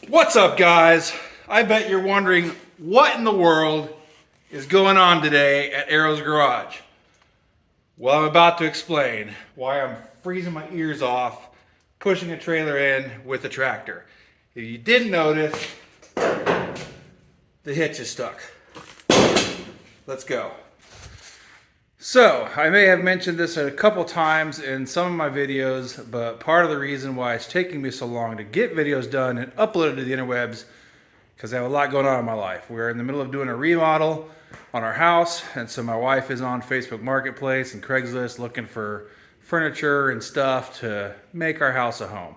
What's up, guys? I bet you're wondering what in the world is going on today at Arrow's Garage. Well, I'm about to explain why I'm freezing my ears off pushing a trailer in with a tractor. If you didn't notice, the hitch is stuck. Let's go. So, I may have mentioned this a couple times in some of my videos, but part of the reason why it's taking me so long to get videos done and uploaded to the interwebs, because I have a lot going on in my life. We're in the middle of doing a remodel on our house, and so my wife is on Facebook Marketplace and Craigslist looking for furniture and stuff to make our house a home.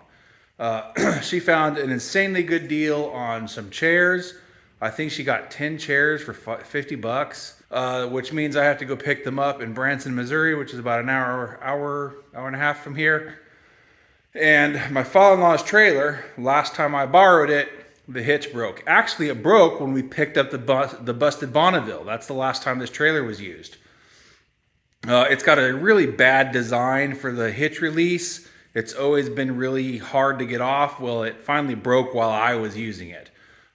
She found an insanely good deal on some chairs. I think she got 10 chairs for 50 bucks. Which means I have to go pick them up in Branson, Missouri, which is about an hour and a half from here. And my father-in-law's trailer, last time I borrowed it, the hitch broke. Actually, it broke when we picked up the busted Bonneville. That's the last time this trailer was used. It's got a really bad design for the hitch release. It's always been really hard to get off. Well, it finally broke while I was using it.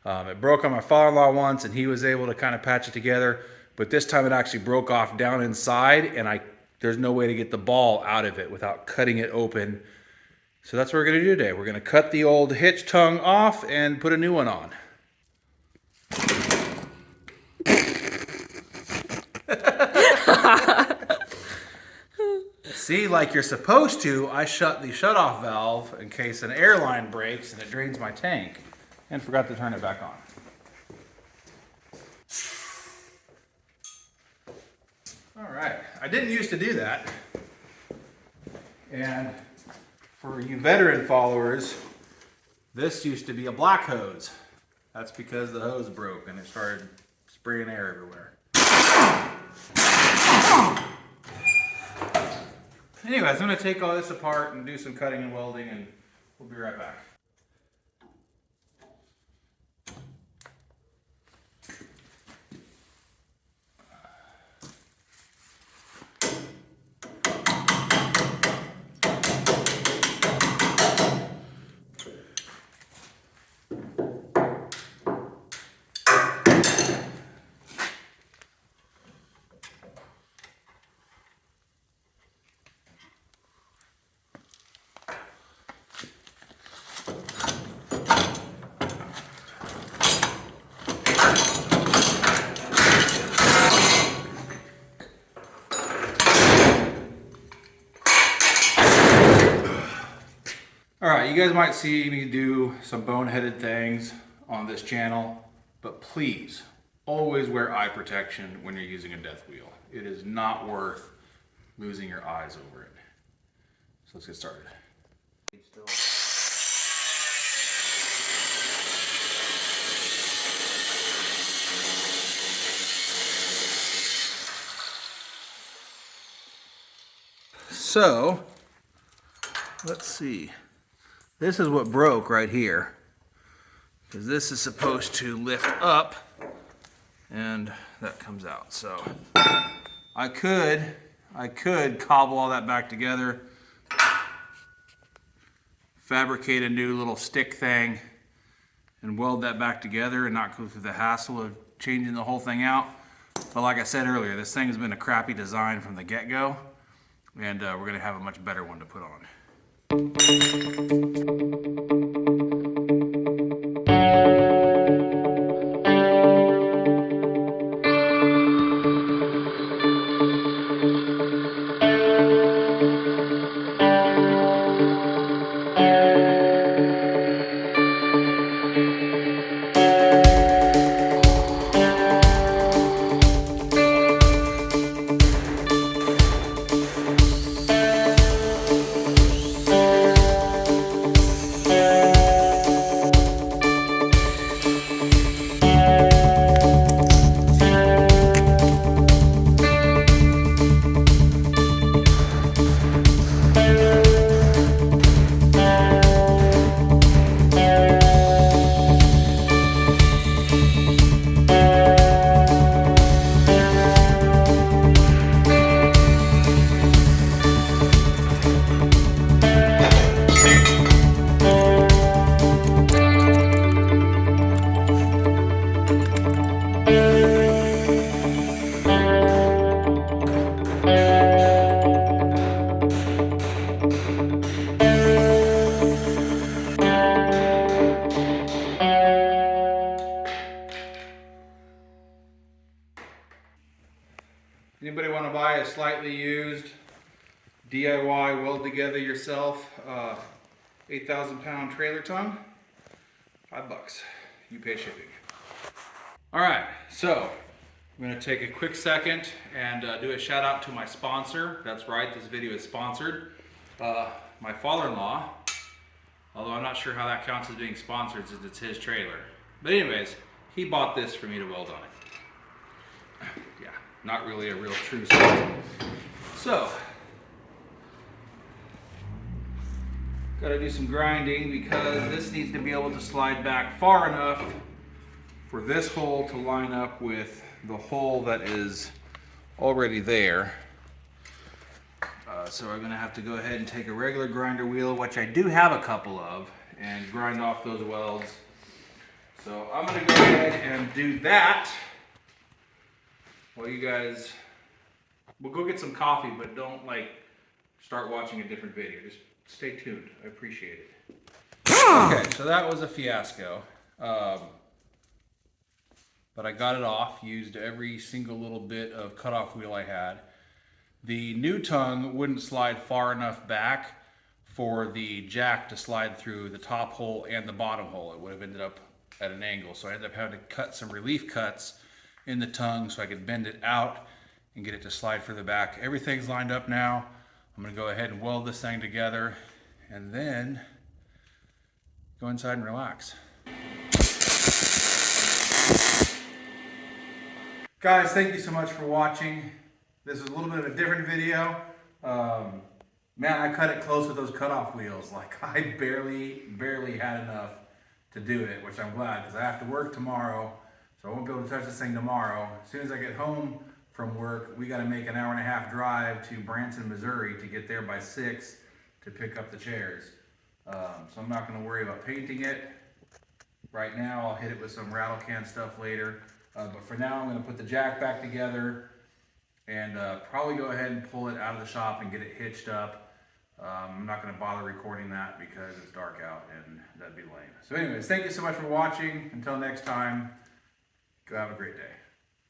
It broke on my father-in-law once, and he was able to kind of patch it together. But this time it actually broke off down inside, and there's no way to get the ball out of it without cutting it open. So that's what we're going to do today. We're going to cut the old hitch tongue off and put a new one on. See, like you're supposed to, I shut the shutoff valve in case an air line breaks and it drains my tank, and forgot to turn it back on. All right, I didn't used to do that. And for you veteran followers, this used to be a black hose. That's because the hose broke and it started spraying air everywhere. Anyways, I'm gonna take all this apart and do some cutting and welding, and we'll be right back. Alright, you guys might see me do some boneheaded things on this channel, but please, always wear eye protection when you're using a death wheel. It is not worth losing your eyes over it. So let's get started. So, let's see. This is what broke right here, because this is supposed to lift up and that comes out. So I could cobble all that back together, fabricate a new little stick thing and weld that back together and not go through the hassle of changing the whole thing out. But like I said earlier, this thing has been a crappy design from the get-go, and we're gonna have a much better one to put on. Anybody want to buy a slightly used DIY weld together yourself 8,000 pound trailer tongue? $5. You pay shipping. All right, so I'm going to take a quick second and do a shout out to my sponsor. That's right, this video is sponsored. My father-in-law, although I'm not sure how that counts as being sponsored since it's his trailer. But anyways, he bought this for me to weld on it. Yeah, not really a real true sponsor. So, gotta do some grinding because this needs to be able to slide back far enough for this hole to line up with the hole that is already there. So I'm gonna have to go ahead and take a regular grinder wheel, which I do have a couple of, and grind off those welds. So I'm gonna go ahead and do that while you guys, we'll go get some coffee, but don't like start watching a different video. Just stay tuned, I appreciate it. Okay, so that was a fiasco. But I got it off, used every single little bit of cutoff wheel I had. The new tongue wouldn't slide far enough back for the jack to slide through the top hole and the bottom hole. It would have ended up at an angle. So I ended up having to cut some relief cuts in the tongue so I could bend it out and get it to slide further back. Everything's lined up now. I'm gonna go ahead and weld this thing together and then go inside and relax. Guys, thank you so much for watching. This is a little bit of a different video. Man, I cut it close with those cutoff wheels. Like I barely had enough to do it, which I'm glad because I have to work tomorrow. So I won't be able to touch this thing tomorrow. As soon as I get home from work, we got to make an 1.5-hour drive to Branson, Missouri to get there by 6 to pick up the chairs. So I'm not going to worry about painting it. Right now, I'll hit it with some rattle can stuff later. But for now, I'm going to put the jack back together and probably go ahead and pull it out of the shop and get it hitched up. I'm not going to bother recording that because it's dark out and that'd be lame. So anyways, thank you so much for watching. Until next time, go have a great day.